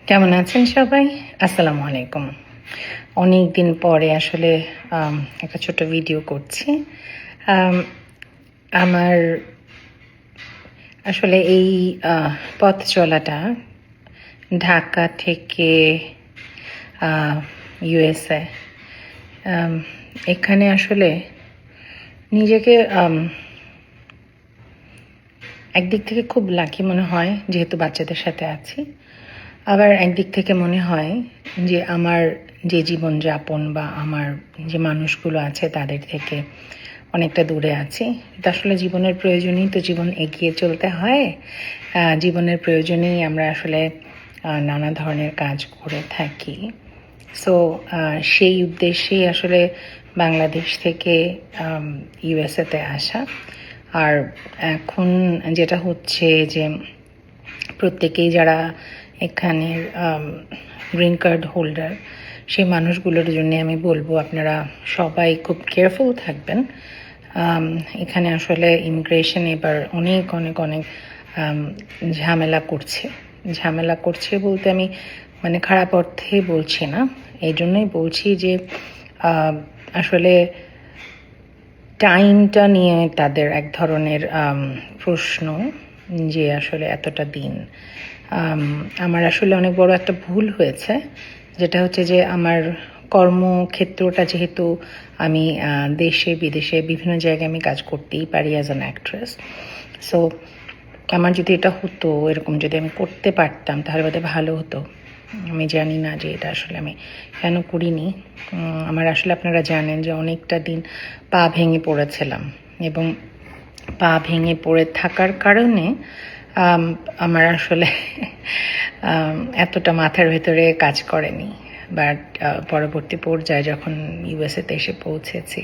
কেমন আছেন সবাই? আসসালামু আলাইকুম। অনেক দিন পরে আসলে একটা ছোট ভিডিও করছি। আম আমার আসলে এই পথ চলাটা ঢাকা থেকে আ USA আম এখানে আসলে নিজেকে একদিক থেকে খুব লাকি মনে হয় যেহেতু বাচ্চাদের সাথে আছি। আবার একদিক থেকে মনে হয় যে আমার যে জীবনযাপন বা আমার যে মানুষগুলো আছে তাদের থেকে অনেকটা দূরে আছি। এটা আসলে জীবনের প্রয়োজনেই তো জীবন এগিয়ে চলতে হয়। জীবনের প্রয়োজনেই আমরা আসলে নানা ধরনের কাজ করে থাকি। সো সেই উদ্দেশ্যেই আসলে বাংলাদেশ থেকে ইউএসএতে আসা। আর এখন যেটা হচ্ছে যে প্রত্যেকেই যারা এখানের গ্রিন কার্ড হোল্ডার সেই মানুষগুলোর জন্য আমি বলবো আপনারা সবাই খুব কেয়ারফুল থাকবেন। এখানে আসলে ইমিগ্রেশন এবার অনেক অনেক অনেক ঝামেলা করছে বলতে আমি মানে খারাপ অর্থে বলছি না। এই জন্যই বলছি যে আসলে টাইমটা নিয়ে তাদের এক ধরনের প্রশ্ন যে আসলে এতটা দিন। আমার আসলে অনেক বড় একটা ভুল হয়েছে, যেটা হচ্ছে যে আমার কর্মক্ষেত্রটা যেহেতু আমি দেশে বিদেশে বিভিন্ন জায়গায় আমি কাজ করতেই পারি অ্যাজ অ্যান অ্যাক্ট্রেস। সো আমার যদি এটা হতো, এরকম যদি আমি করতে পারতাম তাহলে বোধহয় ভালো হতো। আমি জানি না যে এটা আসলে আমি কেন করিনি। আমার আসলে আপনারা জানেন যে অনেকটা দিন পা ভেঙে পড়েছিলাম এবং পা ভেঙে পড়ে থাকার কারণে আমার আসলে এতটা মাথার ভেতরে কাজ করেনি। বাট পরবর্তী পর্যায়ে যখন ইউএসএতে এসে পৌঁছেছি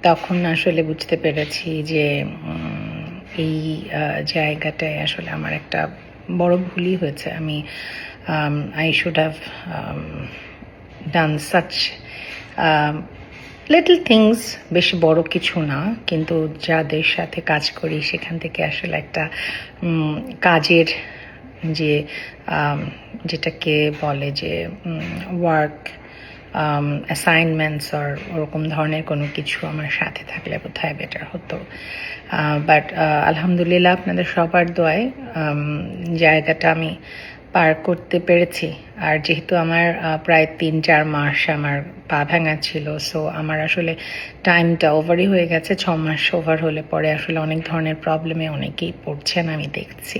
তখন আসলে বুঝতে পেরেছি যে এই জায়গাটায় আসলে আমার একটা বড় ভুলই হয়েছে। আমি I should have done such little things, বেশি বড় কিছু না, কিন্তু যাদের সাথে কাজ করি সেখান থেকে আসলে একটা কাজের যে যেটাকে বলে যে ওয়ার্ক অ্যাসাইনমেন্টস আর ওরকম ধরনের কোনো কিছু আমার সাথে থাকলে বোধহয় বেটার হতো। বাট আলহামদুলিল্লাহ আপনাদের সবার দোয়ায় জায়গাটা আমি পার করতে পেরেছি। আর যেহেতু আমার প্রায় 3-4 মাস আমার পা ভাঙা ছিল, সো আমার আসলে টাইমটা ওভারই হয়ে গেছে। 6 মাস ওভার হলে পরে আসলে অনেক ধরনের প্রবলেমে অনেকেই পড়ছেন আমি দেখছি।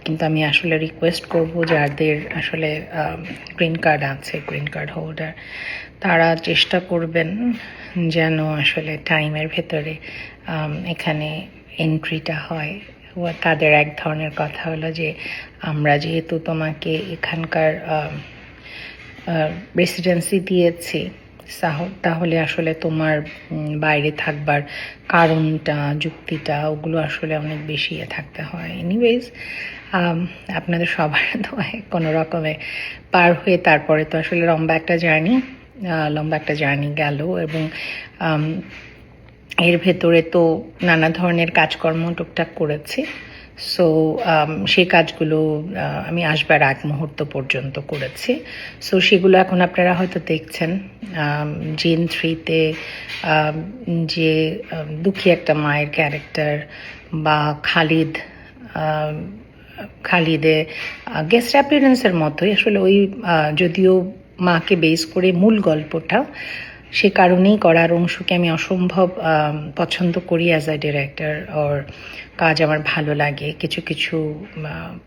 কিন্তু আমি আসলে রিকোয়েস্ট করব যাদের আসলে গ্রিন কার্ড আছে, গ্রিন কার্ড হোল্ডার, তারা চেষ্টা করবেন যেন আসলে টাইমের ভেতরে এখানে এন্ট্রিটা হয়। তাদের এক ধরনের কথা হলো যে আমরা যেহেতু তোমাকে এখানকার রেসিডেন্সি দিয়েছি, তাহলে আসলে তোমার বাইরে থাকবার কারণটা, যুক্তিটা, ওগুলো আসলে অনেক বেশি থাকতে হয়। এনিওয়েজ আপনাদের সবার দোয়ায় কোনো রকমে পার হয়ে তারপরে তো আসলে লম্বা একটা জার্নি গেল এবং এর ভেতরে তো নানা ধরনের কাজকর্ম টুকটাক করেছি। সো সেই কাজগুলো আমি আসবার আগ মুহূর্ত পর্যন্ত করেছি। সো সেগুলো এখন আপনারা হয়তো দেখছেন। জিন 3-তে যে দুঃখী একটা মায়ের ক্যারেক্টার, বা খালিদে গেস্ট অ্যাপিয়ারেন্সের মতোই আসলে ওই যদিও মাকে বেস করে মূল গল্পটা, সে কারণেই করার অংশকে আমি অসম্ভব পছন্দ করি অ্যাজ আ ডিরেক্টর। ওর কাজ আমার ভালো লাগে। কিছু কিছু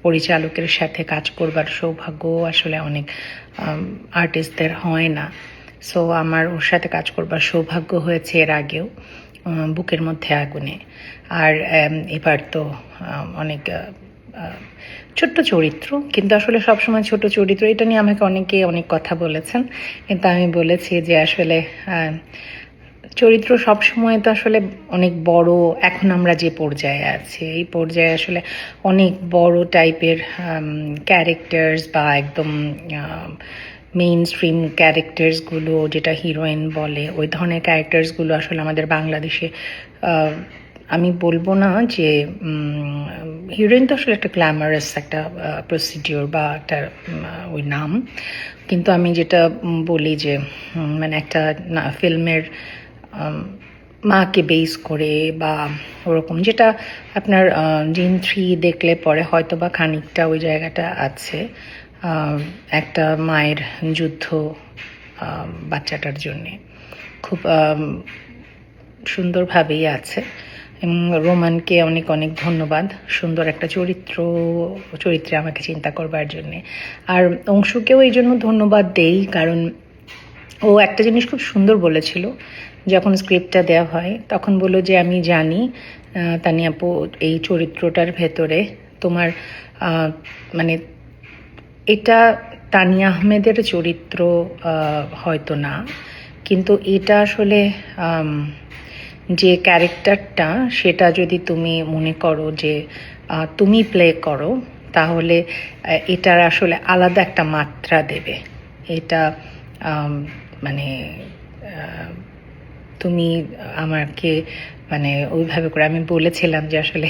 পরিচালকের সাথে কাজ করবার সৌভাগ্য আসলে অনেক আর্টিস্টদের হয় না। সো আমার ওর সাথে কাজ করবার সৌভাগ্য হয়েছে এর আগেও, বুকের মধ্যে আগুনে। আর এবার তো অনেক ছোট্ট চরিত্র, কিন্তু আসলে সবসময় ছোট চরিত্র, এটা নিয়ে আমাকে অনেকে অনেক কথা বলেছেন, কিন্তু আমি বলেছি যে আসলে চরিত্র সবসময় তো আসলে অনেক বড়। এখন আমরা যে পর্যায়ে আছি, এই পর্যায়ে আসলে অনেক বড় টাইপের ক্যারেক্টার্স বা একদম মেইন স্ট্রিম ক্যারেক্টার্সগুলো, যেটা হিরোইন বলে, ওই ধরনের ক্যারেক্টার্সগুলো আসলে আমাদের বাংলাদেশে আমি বলবো না যে হিরোইন তো আসলে একটা গ্ল্যামারাস একটা প্রসিডিওর বা একটা ওই নাম, কিন্তু আমি যেটা বলি যে মানে একটা ফিল্মের মাকে বেস করে বা ওরকম, যেটা আপনার জিন 3 দেখলে পরে হয়তো বা খানিকটা ওই জায়গাটা আছে, একটা মায়ের যুদ্ধ বাচ্চাটার জন্যে খুব সুন্দরভাবেই আছে। এবং রোমানকে অনেক অনেক ধন্যবাদ, সুন্দর একটা চরিত্রে আমাকে চিন্তা করবার জন্যে। আর অংশুকেও এই জন্য ধন্যবাদ দেই, কারণ ও একটা জিনিস খুব সুন্দর বলেছিল যখন স্ক্রিপ্টটা দেওয়া হয়, তখন বললো যে আমি জানি তানিয়া আপু এই চরিত্রটার ভেতরে তোমার মানে এটা তানিয়া আহমেদের চরিত্র হয়তো না, কিন্তু এটা আসলে যে ক্যারেক্টারটা সেটা যদি তুমি মনে করো যে তুমি প্লে করো, তাহলে এটার আসলে আলাদা একটা মাত্রা দেবে। এটা মানে তুমি আমাকে মানে ওইভাবে করে আমি বলেছিলাম যে আসলে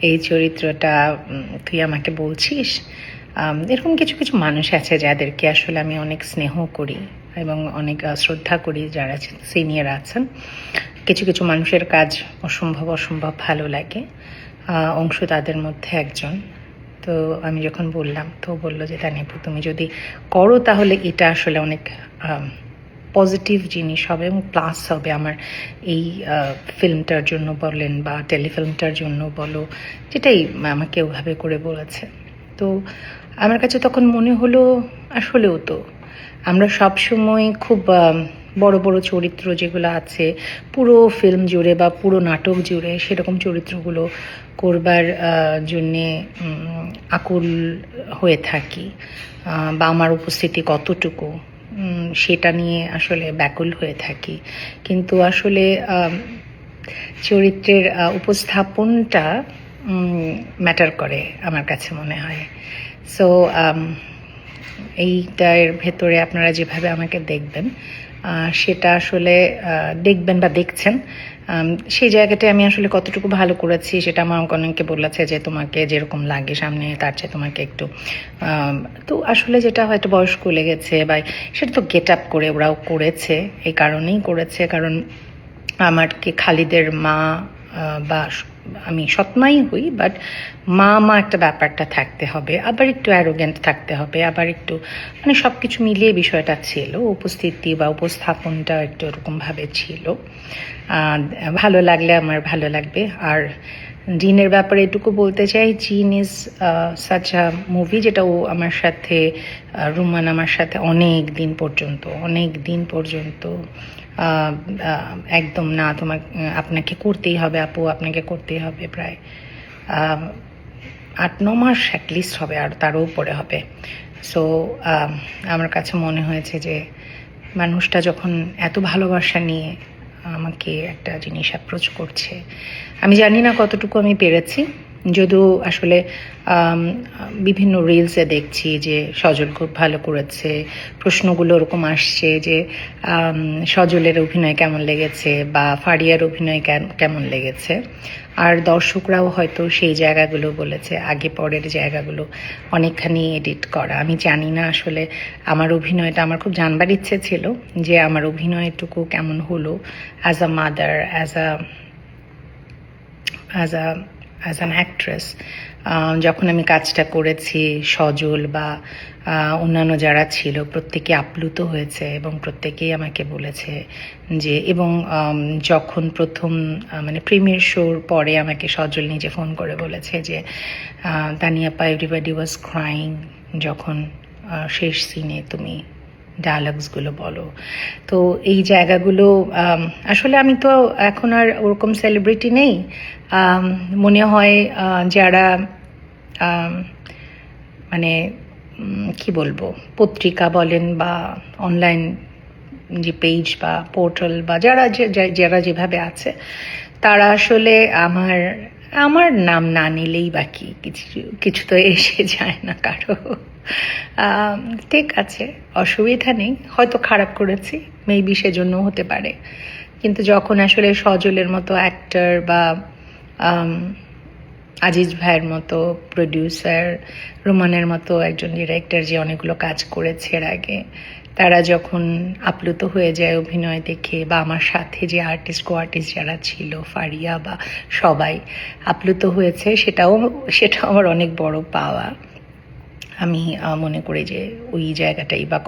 এই চরিত্রটা তুই আমাকে বলছিস। এরকম কিছু কিছু মানুষ আছে যাদেরকে আসলে আমি অনেক স্নেহ করি এবং অনেক শ্রদ্ধা করি, যারা সিনিয়র আছেন। কিছু কিছু মানুষের কাজ অসম্ভব অসম্ভব ভালো লাগে, অংশ তাদের মধ্যে একজন। তো আমি যখন বললাম, তো বললো যে তানিপু তুমি যদি করো তাহলে এটা আসলে অনেক পজিটিভ জিনিস হবে এবং প্লাস হবে আমার এই ফিল্মটার জন্য বলেন বা টেলিফিল্মটার জন্য বলো, যেটাই আমাকে ওভাবে করে বলেছে। তো আমার কাছে তখন মনে হলো আসলেও তো আমরা সব সময় খুব বড় বড় চরিত্র যেগুলো আছে পুরো ফিল্ম জুড়ে বা পুরো নাটক জুড়ে, সেরকম চরিত্রগুলো করবার জন্যে আকুল হয়ে থাকি, বা আমার উপস্থিতি কতটুকু সেটা নিয়ে আসলে ব্যাকুল হয়ে থাকি। কিন্তু আসলে চরিত্রের উপস্থাপনটা ম্যাটার করে আমার কাছে মনে হয়। সো এইটার ভেতরে আপনারা যেভাবে আমাকে দেখবেন সেটা আসলে দেখবেন বা দেখছেন, সেই জায়গাটায় আমি আসলে কতটুকু ভালো করেছি সেটা আমার অনেকে বলেছে যে তোমাকে যেরকম লাগে সামনে তার চেয়ে তোমাকে একটু, তো আসলে যেটা হয়তো বয়স্ক লেগেছে বা সেটা তো গেট আপ করে ওরাও করেছে, এই কারণেই করেছে কারণ আমারকে খালিদের মা বা আমি সৎমাই হই, বাট মা একটা ব্যাপারটা থাকতে হবে, আবার একটু অ্যারোগেন্ট থাকতে হবে, আবার একটু মানে সব কিছু মিলিয়ে বিষয়টা ছিল, উপস্থিতি বা উপস্থাপনটা একটু ওরকমভাবে ছিল। ভালো লাগলে আমার ভালো লাগবে। আর জিনের ব্যাপারে এটুকু বলতে চাই, জিন ইজ সাচ আ মুভি যেটা ও আমার সাথে, রুমান আমার সাথে অনেক দিন পর্যন্ত একদম না আপনাকে করতেই হবে আপু, আপনাকে করতেই হবে, প্রায় 8-9 মাস অ্যাটলিস্ট হবে, আর তারও উপরে হবে। সো আমার কাছে মনে হয়েছে যে মানুষটা যখন এত ভালোবাসা নিয়ে আমাকে একটা জিনিস অ্যাপ্রোচ করছে, আমি জানি না কতটুকু আমি পেরেছি, যদিও আসলে বিভিন্ন রিলসে দেখছি যে সজল খুব ভালো করেছে, প্রশ্নগুলো ওরকম আসছে যে সজলের অভিনয় কেমন লেগেছে বা ফারিয়ার অভিনয় কেমন লেগেছে, আর দর্শকরাও হয়তো সেই জায়গাগুলো বলেছে, আগে পরের জায়গাগুলো অনেকখানি এডিট করা। আমি জানি না আসলে আমার অভিনয়টা, আমার খুব জানবার ইচ্ছে ছিল যে আমার অভিনয়টুকু কেমন হলো as a mother, as an actress. যখন আমি কাজটা করেছি, সজল বা অন্যান্য যারা ছিল প্রত্যেকে আপ্লুত হয়েছে এবং প্রত্যেকেই আমাকে বলেছে যে, এবং যখন প্রথম মানে প্রিমিয়ার শোর পরে আমাকে সজল নিজে ফোন করে বলেছে যে তানিয়াপা এভরিবডি ওয়াজ ক্রাইং যখন শেষ সিনে তুমি ডায়ালগসগুলো বলো। তো এই জায়গাগুলো আসলে আমি তো এখন আর ওরকম সেলিব্রিটি নেই, মনে হয় যারা মানে কি বলবো, পত্রিকা বলেন বা অনলাইন যে পেজ বা পোর্টাল বা যারা যেভাবে আছে, তারা আসলে আমার নাম না নিলেই বাকি কিছু তো এসে যায় না কারো। ঠিক আছে, অসুবিধা নেই, হয়তো খারাপ করেছি, মেবি সেজন্য হতে পারে, কিন্তু যখন আসলে সজলের মতো অ্যাক্টর বা আজিজ ভাইয়ের মতো প্রডিউসার, রোমানের মতো একজন ডিরেক্টর যে অনেকগুলো কাজ করেছে এর আগে, তারা যখন আপ্লুত হয়ে যায় অভিনয় দেখে, বা আমার সাথে যে কো আর্টিস্ট যারা ছিল, ফারিয়া বা সবাই আপ্লুত হয়েছে, সেটাও আমার অনেক বড় পাওয়া। আমি মনে করি যে ওই জায়গাটাই বা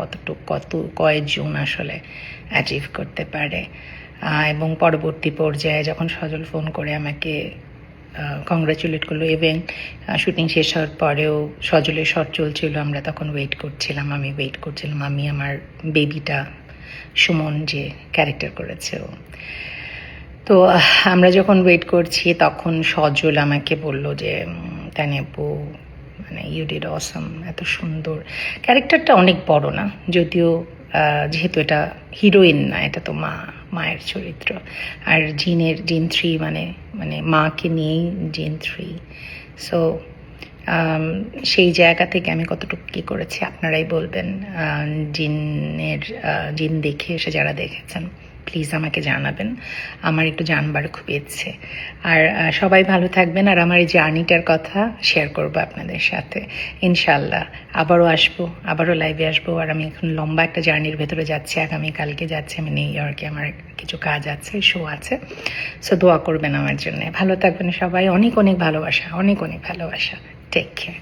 কয়েকজন আসলে অ্যাচিভ করতে পারে। এবং পরবর্তী পর্যায়ে যখন সজল ফোন করে আমাকে কংগ্রাচুলেট করলো, ইভেন শুটিং শেষ হওয়ার পরেও সজলের শট চলছিল, আমরা তখন ওয়েট করছিলাম, আমি ওয়েট করছিলাম, আমি আমার বেবিটা সুমন যে ক্যারেক্টার করেছে ও। তো আমরা যখন ওয়েট করছি তখন সজল আমাকে বলল যে তানিয়াপু, মানে ইউ ডিড অসাম, এত সুন্দর। ক্যারেক্টারটা অনেক বড় না যদিও, যেহেতু এটা হিরোইন না, এটা তো মায়ের চরিত্র। আর জিন 3 মানে মাকে নিয়েই জিন 3। সো সেই জায়গা থেকে আমি কতটুকু কী করেছি আপনারাই বলবেন। জিন দেখে এসে যারা দেখেছেন প্লিজ আমাকে জানাবেন, আমার একটু জানবার খুব ইচ্ছে। আর সবাই ভালো থাকবেন, আর আমার এই জার্নিটার কথা শেয়ার করবো আপনাদের সাথে ইনশাল্লাহ। আবারও আসবো, আবারও লাইভে আসবো। আর আমি এখন লম্বা একটা জার্নির ভেতরে যাচ্ছি, আগামীকালকে যাচ্ছি আমি নিউ ইয়র্কে, আমার কিছু কাজ আছে, শো আছে। সো দোয়া করবেন আমার জন্য। ভালো থাকবেন সবাই, অনেক অনেক ভালোবাসা, অনেক অনেক ভালোবাসা। Take care.